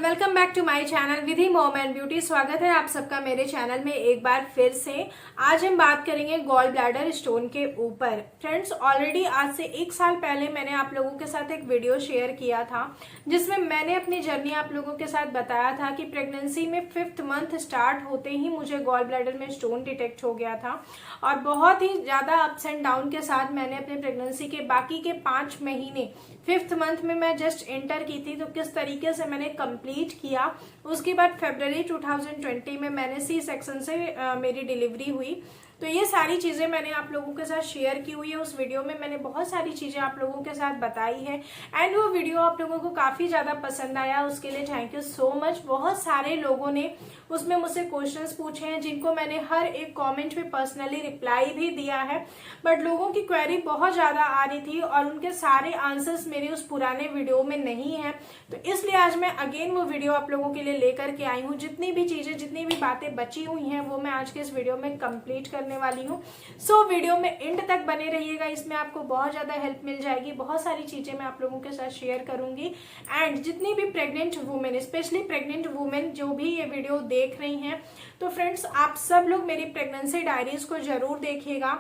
Welcome back to my channel Vidhi mom and beauty. स्वागत है आप सबका मेरे चैनल में एक बार फिर से। आज हम बात करेंगे गॉल ब्लैडर स्टोन के ऊपर। फ्रेंड्स, ऑलरेडी आज से 1 साल पहले मैंने आप लोगों के साथ एक वीडियो शेयर किया था जिसमें मैंने अपनी जर्नी आप लोगों के साथ बताया था कि प्रेगनेंसी में 5th मंथ स्टार्ट होते ही मुझे गॉल ब्लैडर में स्टोन डिटेक्ट हो गया था और बहुत ही ज्यादा अप्स एंड डाउन के साथ मैंने अपनी प्रेगनेंसी के बाकी के 5 महीने 5th मंथ में मैं जस्ट एंटर की थी, तो किस तरीके से मैंने कंप्लीट किया। उसके बाद फरवरी 2020 में मैंने सी सेक्शन से मेरी डिलीवरी हुई। तो ये सारी चीजें मैंने आप लोगों के साथ शेयर की हुई है। उस वीडियो में मैंने बहुत सारी चीजें आप लोगों के साथ बताई है एंड वो वीडियो आप लोगों को काफी ज्यादा पसंद आया। उसके लिए थैंक यू सो मच। बहुत सारे लोगों ने उसमें मुझसे क्वेश्चंस पूछे हैं जिनको मैंने हर एक कमेंट में पर्सनली रिप्लाई भी दिया है, बट लोगों की क्वेरी बहुत ज्यादा आ रही थी और उनके सारे आंसर्स मेरे उस पुराने वीडियो में नहीं है। तो इसलिए आज मैं अगेन वो वीडियो आप लोगों के लिए लेकर के आई हूँ। जितनी भी चीजें, जितनी भी बातें बची हुई हैं वो मैं आज के इस वीडियो में कंप्लीट करने वाली हूँ। सो वीडियो में एंड तक बने रहिएगा, इसमें आपको बहुत ज्यादा हेल्प मिल जाएगी। बहुत सारी चीजें मैं आप लोगों के साथ शेयर करूंगी एंड जितनी भी pregnant women, specially pregnant women जो भी ये वीडियो देख रही हैं, तो फ्रेंड्स आप सब लोग मेरी प्रेगनेंसी डायरीज को जरूर देखिएगा।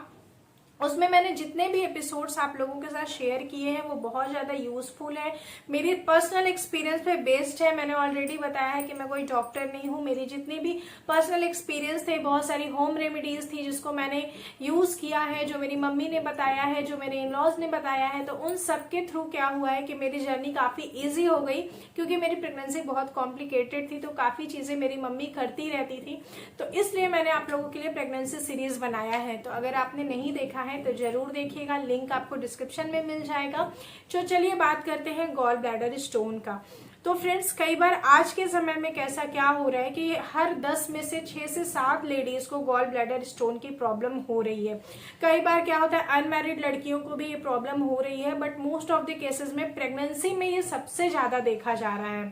उसमें मैंने जितने भी एपिसोड्स आप लोगों के साथ शेयर किए हैं वो बहुत ज्यादा यूजफुल है, मेरी पर्सनल एक्सपीरियंस पे बेस्ड है। मैंने ऑलरेडी बताया है कि मैं कोई डॉक्टर नहीं हूँ। मेरी जितनी भी पर्सनल एक्सपीरियंस थे, बहुत सारी होम रेमेडीज थी जिसको मैंने यूज किया है, जो मेरी मम्मी ने बताया है, जो मेरे इन लॉज ने बताया है, तो उन सब के थ्रू क्या हुआ है कि मेरी जर्नी काफी ईजी हो गई। क्योंकि मेरी प्रेगनेंसी बहुत कॉम्प्लिकेटेड थी तो काफी चीजें मेरी मम्मी करती रहती थी, तो इसलिए मैंने आप लोगों के लिए प्रेगनेंसी सीरीज बनाया है। तो अगर आपने नहीं देखा है तो जरूर देखिएगा, लिंक आपको डिस्क्रिप्शन में मिल जाएगा। तो चलिए बात करते हैं गॉल ब्लैडर स्टोन का। तो फ्रेंड्स, कई बार आज के समय में कैसा क्या हो रहा है कि हर 10 में से 6 से 7 लेडीज को गॉल ब्लैडर स्टोन की प्रॉब्लम हो रही है। कई बार क्या होता है, अनमैरिड लड़कियों को भी ये प्रॉब्लम हो रही है, but most of the cases में प्रेगनेंसी में ये सबसे ज्यादा देखा जा रहा है।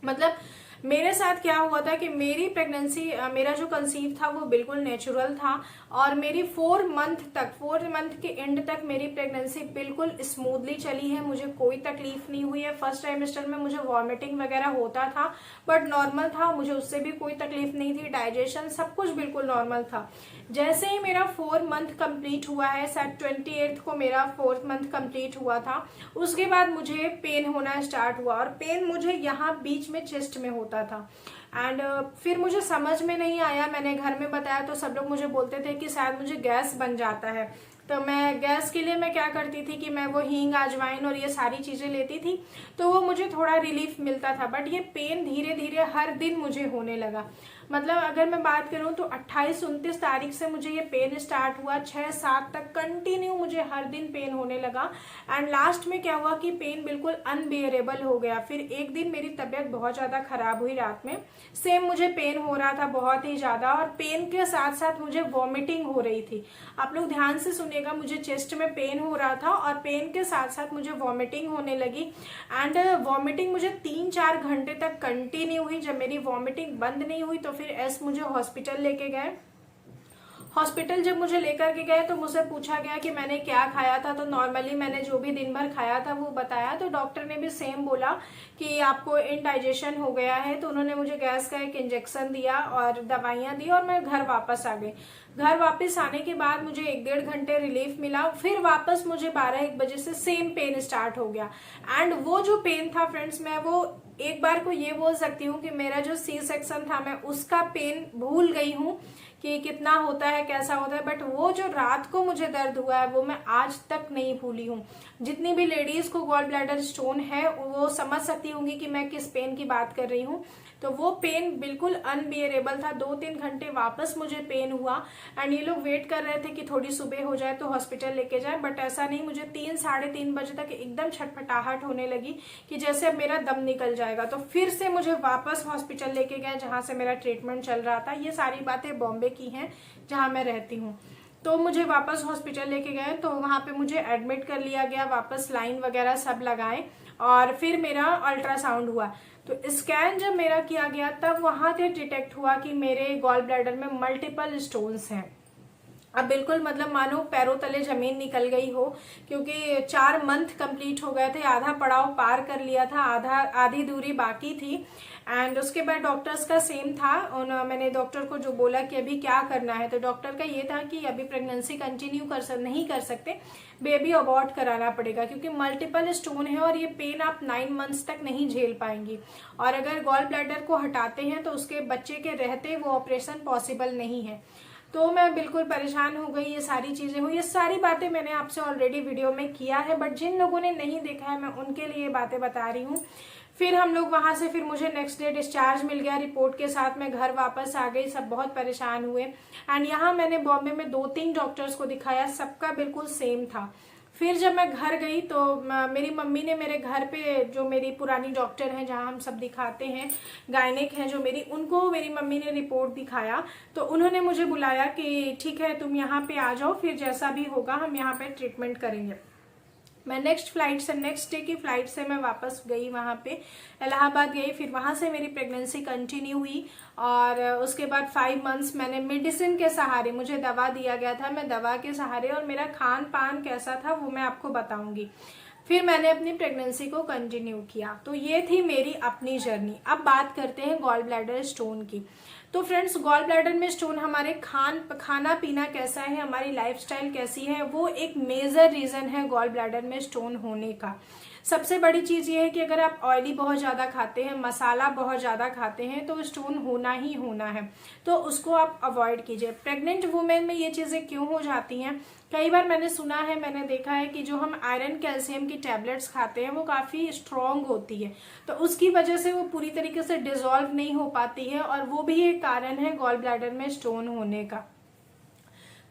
मतलब मेरे साथ क्या हुआ था कि मेरी प्रेगनेंसी, मेरा जो कंसीव था वो बिल्कुल नेचुरल था और मेरी 4 मंथ के एंड तक मेरी प्रेगनेंसी बिल्कुल स्मूथली चली है। मुझे कोई तकलीफ नहीं हुई है। फर्स्ट ट्राइमेस्टर में मुझे वॉमिटिंग वगैरह होता था बट नॉर्मल था, मुझे उससे भी कोई तकलीफ नहीं थी। डाइजेशन सब कुछ बिल्कुल नॉर्मल था। जैसे ही मेरा 4 मंथ कंप्लीट हुआ है, शायद 28 को मेरा 4th मंथ कंप्लीट हुआ था, उसके बाद मुझे पेन होना स्टार्ट हुआ और पेन मुझे यहाँ बीच में चेस्ट में होता था। एंड फिर मुझे समझ में नहीं आया, मैंने घर में बताया तो सब लोग मुझे बोलते थे कि शायद मुझे गैस बन जाता है। तो मैं गैस के लिए मैं क्या करती थी कि मैं वो हींग, अजवाइन और ये सारी चीजें लेती थी, तो वो मुझे थोड़ा रिलीफ मिलता था। बट ये पेन धीरे धीरे हर दिन मुझे होने लगा। मतलब अगर मैं बात करूं तो 28-29 तारीख से मुझे ये पेन स्टार्ट हुआ, 6-7 तक कंटिन्यू मुझे हर दिन पेन होने लगा एंड लास्ट में क्या हुआ कि पेन बिल्कुल अनबियरेबल हो गया। फिर एक दिन मेरी तबीयत बहुत ज्यादा खराब हुई, रात में सेम मुझे पेन हो रहा था बहुत ही ज्यादा और पेन के साथ साथ मुझे वॉमिटिंग हो रही थी। आप लोग ध्यान से सुनिएगा, मुझे चेस्ट में पेन हो रहा था और पेन के साथ साथ मुझे वॉमिटिंग होने लगी एंड वॉमिटिंग मुझे 3-4 घंटे तक कंटिन्यू हुई। जब मेरी वॉमिटिंग बंद नहीं हुई तो फिर मुझे हॉस्पिटल लेके गए। हॉस्पिटल जब मुझे लेकर के गए तो मुझसे पूछा गया कि मैंने क्या खाया था, तो नॉर्मली मैंने जो भी दिन भर खाया था वो बताया। तो डॉक्टर ने भी सेम बोला कि आपको इनडाइजेशन हो गया है। तो उन्होंने मुझे गैस का एक इंजेक्शन दिया और दवाइयां दी और मैं घर वापस आ गई। घर वापस आने के बाद मुझे 1-1.5 घंटे रिलीफ मिला, फिर वापस मुझे 12-1 बजे से सेम पेन स्टार्ट हो गया। एंड वो जो पेन था फ्रेंड्स, मैं वो एक बार को ये बोल सकती हूँ कि मेरा जो सी सेक्शन था मैं उसका पेन भूल गई हूँ कि कितना होता है, कैसा होता है। बट वो जो रात को मुझे दर्द हुआ है वो मैं आज तक नहीं भूली हूँ। जितनी भी लेडीज को गॉल ब्लैडर स्टोन है वो समझ सकती होंगी कि मैं किस पेन की बात कर रही हूँ। तो वो पेन बिल्कुल अनबियरेबल था। 2-3 घंटे वापस मुझे पेन हुआ एंड ये लोग वेट कर रहे थे कि थोड़ी सुबह हो जाए तो हॉस्पिटल लेके जाए, बट ऐसा नहीं। मुझे 3-3:30 बजे तक एकदम छटपटाहट होने लगी कि जैसे अब मेरा दम निकल जाएगा। तो फिर से मुझे वापस हॉस्पिटल लेके गए जहां से मेरा ट्रीटमेंट चल रहा था। ये सारी बातें बॉम्बे की हैं जहां मैं रहती हूँ। तो मुझे वापस हॉस्पिटल लेके गए तो वहां पे मुझे एडमिट कर लिया गया, वापस लाइन वगैरह सब लगाए और फिर मेरा अल्ट्रासाउंड हुआ। तो स्कैन जब मेरा किया गया तब वहां से डिटेक्ट हुआ कि मेरे गॉल ब्लैडर में मल्टीपल स्टोन्स हैं। अब बिल्कुल मतलब मानो पैरों तले जमीन निकल गई हो, क्योंकि 4 मंथ कंप्लीट हो गए थे, आधा पड़ाव पार कर लिया था, आधी दूरी बाकी थी। एंड उसके बाद डॉक्टर्स का सेम था, मैंने डॉक्टर को जो बोला कि अभी क्या करना है, तो डॉक्टर का ये था कि अभी प्रेगनेंसी कंटिन्यू नहीं कर सकते, बेबी अबॉर्ट कराना पड़ेगा, क्योंकि मल्टीपल स्टोन है और ये पेन आप 9 मंथ्स तक नहीं झेल पाएंगी। और अगर गॉल ब्लैडर को हटाते हैं तो उसके बच्चे के रहते वो ऑपरेशन पॉसिबल नहीं है। तो मैं बिल्कुल परेशान हो गई, ये सारी चीजें हुई, ये सारी बातें मैंने आपसे ऑलरेडी वीडियो में किया है, बट जिन लोगों ने नहीं देखा है मैं उनके लिए ये बातें बता रही हूँ। फिर हम लोग वहां से, फिर मुझे नेक्स्ट डे डिस्चार्ज मिल गया रिपोर्ट के साथ, मैं घर वापस आ गई, सब बहुत परेशान हुए। एंड यहाँ मैंने बॉम्बे में 2-3 डॉक्टर्स को दिखाया, सबका बिल्कुल सेम था। फिर जब मैं घर गई तो मेरी मम्मी ने मेरे घर पे, जो मेरी पुरानी डॉक्टर हैं जहाँ हम सब दिखाते हैं, गायनेक हैं जो मेरी, उनको मेरी मम्मी ने रिपोर्ट दिखाया, तो उन्होंने मुझे बुलाया कि ठीक है तुम यहाँ पे आ जाओ, फिर जैसा भी होगा हम यहाँ पे ट्रीटमेंट करेंगे। मैं नेक्स्ट डे की फ्लाइट से मैं वापस गई, वहाँ पे इलाहाबाद गई, फिर वहाँ से मेरी प्रेगनेंसी कंटिन्यू हुई। और उसके बाद 5 मंथ्स मैंने मेडिसिन के सहारे, मुझे दवा दिया गया था, मैं दवा के सहारे, और मेरा खान पान कैसा था वो मैं आपको बताऊंगी। फिर मैंने अपनी प्रेगनेंसी को कंटिन्यू किया। तो ये थी मेरी अपनी जर्नी। अब बात करते हैं गॉल ब्लैडर स्टोन की। तो फ्रेंड्स, गॉल ब्लैडर में स्टोन हमारे खाना पीना कैसा है, हमारी लाइफस्टाइल कैसी है, वो एक मेजर रीजन है गॉल ब्लैडर में स्टोन होने का। सबसे बड़ी चीज ये है कि अगर आप ऑयली बहुत ज्यादा खाते हैं, मसाला बहुत ज्यादा खाते हैं, तो स्टोन होना ही होना है, तो उसको आप अवॉइड कीजिए। प्रेग्नेंट वुमेन में ये चीजें क्यों हो जाती हैं, कई बार मैंने सुना है, मैंने देखा है कि जो हम आयरन कैल्शियम की टैबलेट्स खाते हैं वो काफी स्ट्रॉन्ग होती है, तो उसकी वजह से वो पूरी तरीके से डिसॉल्व नहीं हो पाती है, और वो भी एक कारण है गॉल ब्लैडर में स्टोन होने का।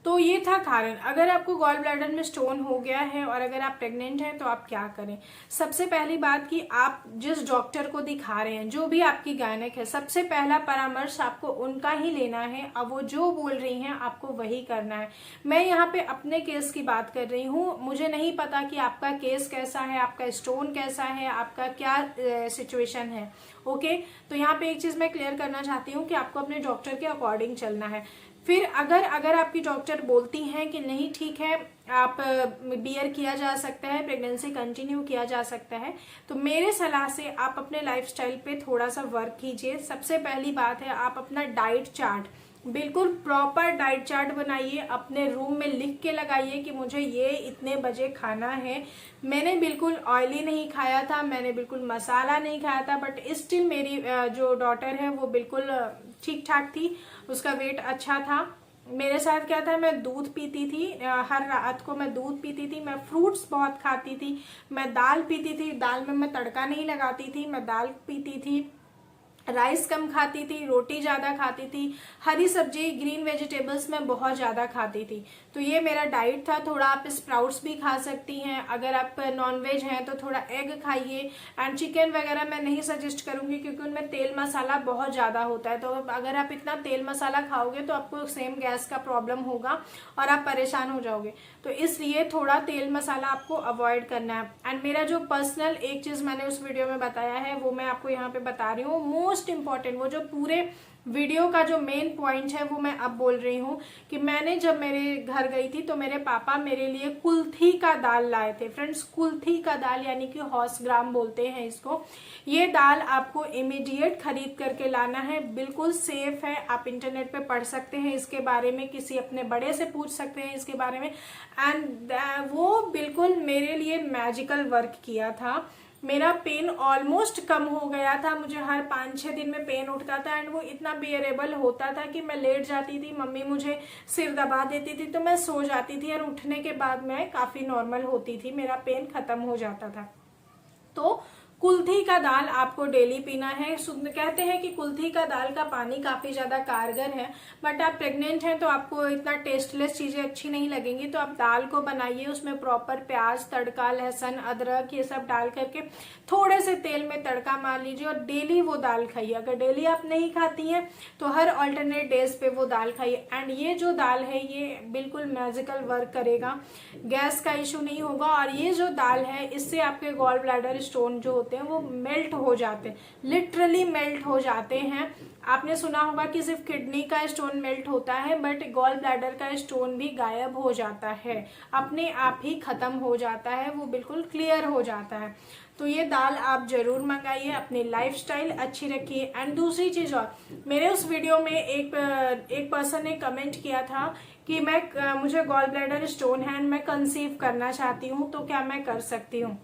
तो ये था कारण। अगर आपको गॉल ब्लैडर में स्टोन हो गया है और अगर आप प्रेग्नेंट हैं तो आप क्या करें। सबसे पहली बात कि आप जिस डॉक्टर को दिखा रहे हैं, जो भी आपकी गायनेक है, सबसे पहला परामर्श आपको उनका ही लेना है। अब वो जो बोल रही हैं आपको वही करना है। मैं यहाँ पे अपने केस की बात कर रही हूँ, मुझे नहीं पता कि आपका केस कैसा है, आपका स्टोन कैसा है, आपका क्या सिचुएशन है। ओके, तो यहाँ पे एक चीज मैं क्लियर करना चाहती हूँ कि आपको अपने डॉक्टर के अकॉर्डिंग चलना है। फिर अगर आपकी डॉक्टर बोलती हैं कि नहीं ठीक है, आप बियर किया जा सकता है, प्रेगनेंसी कंटिन्यू किया जा सकता है, तो मेरे सलाह से आप अपने लाइफस्टाइल पे थोड़ा सा वर्क कीजिए। सबसे पहली बात है, आप अपना डाइट चार्ट, बिल्कुल प्रॉपर डाइट चार्ट बनाइए, अपने रूम में लिख के लगाइए कि मुझे ये इतने बजे खाना है। मैंने बिल्कुल ऑयली नहीं खाया था, मैंने बिल्कुल मसाला नहीं खाया था, बट स्टिल मेरी जो डॉटर है वो बिल्कुल ठीक ठाक थी, उसका वेट अच्छा था। मेरे साथ क्या था, मैं दूध पीती थी, हर रात को मैं दूध पीती थी, मैं फ्रूट्स बहुत खाती थी, मैं दाल पीती थी, दाल में मैं तड़का नहीं लगाती थी, मैं दाल पीती थी, राइस कम खाती थी, रोटी ज्यादा खाती थी, हरी सब्जी ग्रीन वेजिटेबल्स में बहुत ज्यादा खाती थी। तो ये मेरा डाइट था। थोड़ा आप स्प्राउट्स भी खा सकती हैं, अगर आप नॉनवेज हैं तो थोड़ा एग खाइए। एंड चिकन वगैरह मैं नहीं सजेस्ट करूंगी क्योंकि उनमें तेल मसाला बहुत ज्यादा होता है, तो अगर आप इतना तेल मसाला खाओगे तो आपको सेम गैस का प्रॉब्लम होगा और आप परेशान हो जाओगे। तो इसलिए थोड़ा तेल मसाला आपको अवॉइड करना है। एंड मेरा जो पर्सनल एक चीज मैंने उस वीडियो में बताया है वो मैं आपको यहाँ पे बता रही हूँ, मोस्ट इम्पॉर्टेंट, वो जो पूरे वीडियो का जो मेन पॉइंट है वो मैं अब बोल रही हूँ कि मैंने जब मेरे घर गई थी तो मेरे पापा मेरे लिए कुल्थी का दाल लाए थे। फ्रेंड्स, कुल्थी का दाल यानी कि हॉर्स ग्राम बोलते हैं इसको। ये दाल आपको इमीडिएट खरीद करके लाना है, बिल्कुल सेफ है, आप इंटरनेट पे पढ़ सकते हैं इसके बारे में, किसी अपने बड़े से पूछ सकते हैं इसके बारे में। एंड वो बिल्कुल मेरे लिए मैजिकल वर्क किया था। मेरा पेन ऑलमोस्ट कम हो गया था, मुझे हर 5-6 दिन में पेन उठता था एंड वो इतना बियरेबल होता था कि मैं लेट जाती थी, मम्मी मुझे सिर दबा देती थी तो मैं सो जाती थी और उठने के बाद मैं काफी नॉर्मल होती थी, मेरा पेन खत्म हो जाता था। तो कुल्थी का दाल आपको डेली पीना है। कहते हैं कि कुल्थी का दाल का पानी काफी ज्यादा कारगर है, बट आप प्रेग्नेंट हैं तो आपको इतना टेस्टलेस चीजें अच्छी नहीं लगेंगी, तो आप दाल को बनाइए, उसमें प्रॉपर प्याज, तड़का, लहसुन, अदरक ये सब डाल करके थोड़े से तेल में तड़का मार लीजिए और डेली वो दाल खाइए। अगर डेली आप नहीं खाती हैं तो हर ऑल्टरनेट डेज पे वो दाल खाइए। एंड ये जो दाल है ये बिल्कुल मैजिकल वर्क करेगा, गैस का इशू नहीं होगा। और ये जो दाल है इससे आपके गॉल ब्लैडर स्टोन जो होते हैं वो मेल्ट हो जाते हैं, लिटरली मेल्ट हो जाते हैं। आपने सुना होगा कि सिर्फ किडनी का स्टोन मेल्ट होता है, बट गॉल ब्लैडर का स्टोन भी गायब हो जाता है, अपने आप ही खत्म हो जाता है, वो बिल्कुल क्लियर हो जाता है। तो ये दाल आप जरूर मंगाइए, अपनी लाइफस्टाइल अच्छी रखिए। एंड दूसरी चीज और, मेरे उस वीडियो में एक पर्सन ने कमेंट किया था कि मुझे गॉल ब्लैडर स्टोन है एंड मैं कंसीव करना चाहती हूँ, तो क्या मैं कर सकती हूँ।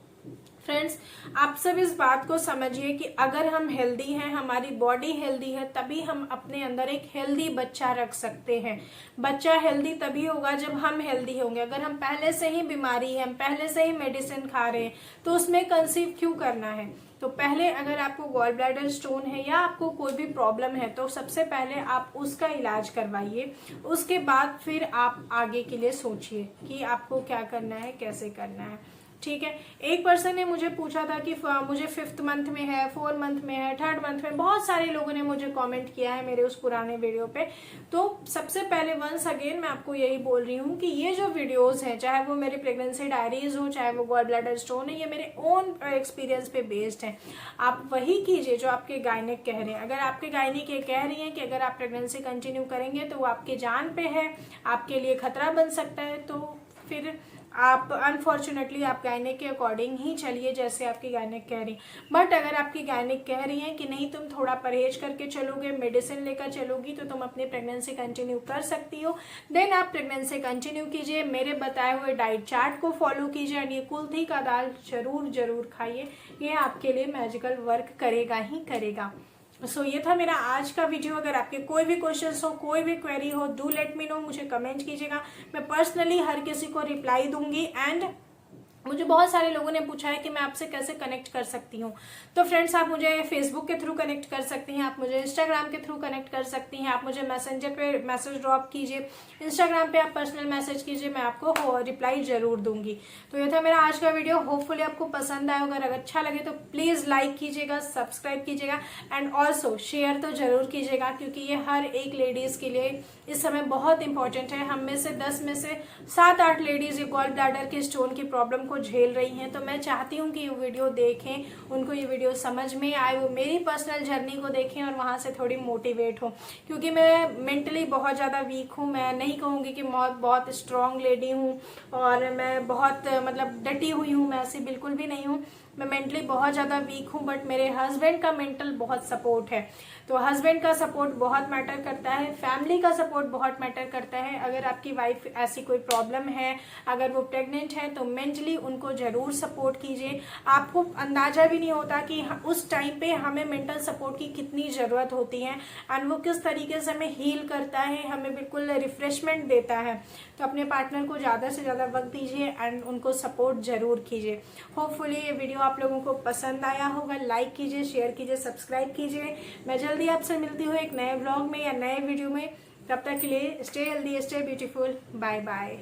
फ्रेंड्स, आप सब इस बात को समझिए कि अगर हम हेल्दी हैं, हमारी बॉडी हेल्दी है, तभी हम अपने अंदर एक हेल्दी बच्चा रख सकते हैं। बच्चा हेल्दी तभी होगा जब हम हेल्दी होंगे। अगर हम पहले से ही बीमारी है, हम पहले से ही मेडिसिन खा रहे हैं, तो उसमें कंसीव क्यों करना है। तो पहले अगर आपको गॉल ब्लैडर स्टोन है या आपको कोई भी प्रॉब्लम है, तो सबसे पहले आप उसका इलाज करवाइए। उसके बाद फिर आप आगे के लिए सोचिए कि आपको क्या करना है, कैसे करना है। ठीक है। एक पर्सन ने मुझे पूछा था कि मुझे 5th मंथ में है, 4 मंथ में है, 3rd मंथ में, बहुत सारे लोगों ने मुझे कमेंट किया है मेरे उस पुराने वीडियो पे। तो सबसे पहले वंस अगेन मैं आपको यही बोल रही हूँ कि ये जो वीडियोस हैं, चाहे वो मेरी प्रेगनेंसी डायरीज हो, चाहे वो गॉल ब्लैडर स्टोन है, ये मेरे ओन एक्सपीरियंस पे बेस्ड है। आप वही कीजिए जो आपके गायनिक कह रहे हैं। अगर आपके गायनिक ये कह रही हैं कि अगर आप प्रेगनेंसी कंटिन्यू करेंगे तो वो आपके जान पे है, आपके लिए खतरा बन सकता है, तो फिर आप अनफॉर्चुनेटली आप गायनिक के अकॉर्डिंग ही चलिए जैसे आपकी गायनिक कह रही। बट अगर आपकी गायनिक कह रही है कि नहीं, तुम थोड़ा परहेज करके चलोगे, मेडिसिन लेकर चलोगी, तो तुम अपनी प्रेगनेंसी कंटिन्यू कर सकती हो, देन आप प्रेगनेंसी कंटिन्यू कीजिए। मेरे बताए हुए डाइट चार्ट को फॉलो कीजिए और ये कुल्थी का दाल जरूर खाइए। ये आपके लिए मैजिकल वर्क करेगा ही करेगा। सो ये था मेरा आज का वीडियो। अगर आपके कोई भी क्वेश्चंस हो, कोई भी क्वेरी हो, डू लेट मी नो, मुझे कमेंट कीजिएगा। मैं पर्सनली हर किसी को रिप्लाई दूंगी। एंड मुझे बहुत सारे लोगों ने पूछा है कि मैं आपसे कैसे कनेक्ट कर सकती हूँ। तो फ्रेंड्स, आप मुझे फेसबुक के थ्रू कनेक्ट कर सकती हैं, आप मुझे इंस्टाग्राम के थ्रू कनेक्ट कर सकती हैं, आप मुझे मैसेंजर पे मैसेज ड्रॉप कीजिए, इंस्टाग्राम पे आप पर्सनल मैसेज कीजिए, मैं आपको रिप्लाई जरूर दूंगी। तो ये था मेरा आज का वीडियो। होपफुली आपको पसंद आया। अगर अच्छा लगे तो प्लीज लाइक कीजिएगा, सब्सक्राइब कीजिएगा एंड ऑल्सो शेयर तो जरूर कीजिएगा, क्योंकि ये हर एक लेडीज के लिए इस समय बहुत इंपॉर्टेंट है। हम में से 10 में से 7-8 लेडीज ये गॉल ब्लैडर के स्टोन की प्रॉब्लम को झेल रही हैं। तो मैं चाहती हूँ कि ये वीडियो देखें, उनको ये वीडियो समझ में आए, वो मेरी पर्सनल जर्नी को देखें और वहां से थोड़ी मोटिवेट हो, क्योंकि मैं मेंटली बहुत ज़्यादा वीक हूँ। मैं नहीं कहूँगी कि बहुत स्ट्रांग लेडी हूँ और मैं बहुत मतलब डटी हुई हूँ, मैं ऐसी बिल्कुल भी नहीं हूँ। मैं मेंटली बहुत ज़्यादा वीक हूँ, बट मेरे हस्बैंड का मेंटल बहुत सपोर्ट है। तो हस्बैंड का सपोर्ट बहुत मैटर करता है, फैमिली का सपोर्ट बहुत मैटर करता है। अगर आपकी वाइफ ऐसी कोई प्रॉब्लम है, अगर वो प्रेग्नेंट है, तो मेंटली उनको जरूर सपोर्ट कीजिए। आपको अंदाजा भी नहीं होता कि उस टाइम पे हमें मेंटल सपोर्ट की कितनी ज़रूरत होती है एंड वो किस तरीके से हमें हील करता है, हमें बिल्कुल रिफ्रेशमेंट देता है। तो अपने पार्टनर को ज़्यादा से ज़्यादा वक्त दीजिए एंड उनको सपोर्ट जरूर कीजिए। होपफुली ये वीडियो आप लोगों को पसंद आया होगा। लाइक कीजिए, शेयर कीजिए, सब्सक्राइब कीजिए। मैं जल्दी आपसे मिलती हूँ एक नए व्लॉग में या नए वीडियो में। तब तक के लिए stay healthy, stay beautiful, bye bye.